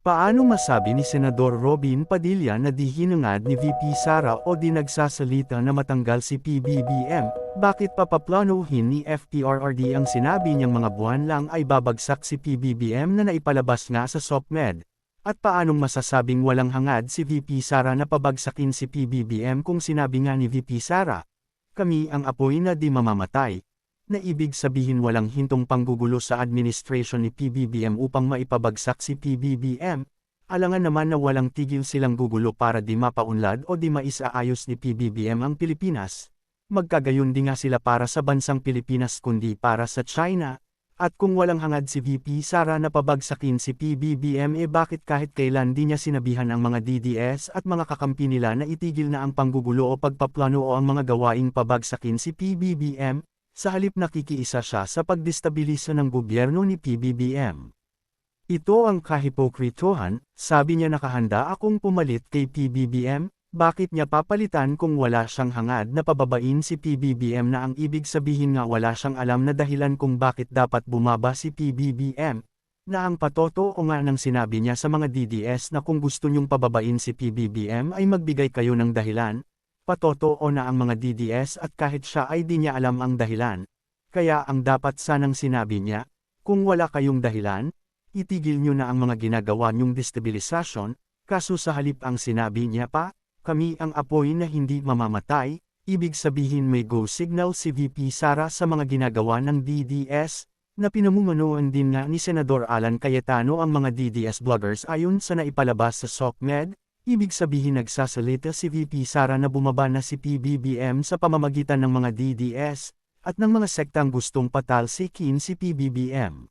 Paano masabi ni Senador Robin Padilla na di hinangad ni VP Sara o di nagsasalita na matanggal si PBBM? Bakit papaplanuhin ni FPRRD ang sinabi niyang mga buwan lang ay babagsak si PBBM na naipalabas nga sa SOCMED? At paanong masasabing walang hangad si VP Sara na pabagsakin si PBBM kung sinabi nga ni VP Sara, "Kami ang apoy na di mamamatay," na ibig sabihin walang hintong panggugulo sa administration ni PBBM upang maipabagsak si PBBM, alangan naman na walang tigil silang gugulo para di mapaunlad o di maisaayos ni PBBM ang Pilipinas. Magkagayon di nga sila para sa bansang Pilipinas kundi para sa China. At kung walang hangad si VP Sara na pabagsakin si PBBM bakit kahit kailan di niya sinabihan ang mga DDS at mga kakampi nila na itigil na ang panggugulo o pagpaplano o ang mga gawaing pabagsakin si PBBM? Sa halip nakikiisa siya sa pagdestabilisa ng gobyerno ni PBBM. Ito ang kahipokritohan, sabi niya nakahanda akong pumalit kay PBBM, bakit niya papalitan kung wala siyang hangad na pababain si PBBM na ang ibig sabihin nga wala siyang alam na dahilan kung bakit dapat bumaba si PBBM, na ang patoto o nga nang sinabi niya sa mga DDS na kung gusto niyong pababain si PBBM ay magbigay kayo ng dahilan. Patotoo na ang mga DDS at kahit siya ay di niya alam ang dahilan. Kaya ang dapat sanang sinabi niya, kung wala kayong dahilan, itigil niyo na ang mga ginagawa niyong destabilisasyon, kaso sa halip ang sinabi niya pa, kami ang apoy na hindi mamamatay, ibig sabihin may go signal si VP Sara sa mga ginagawa ng DDS, na pinamumunuan din nga ni Senador Alan Cayetano ang mga DDS bloggers ayon sa naipalabas sa SOCMED. Ibig sabihin nagsasalita si VP Sara na bumaba na si PBBM sa pamamagitan ng mga DDS, at ng mga sektang gustong patalsikin si PBBM.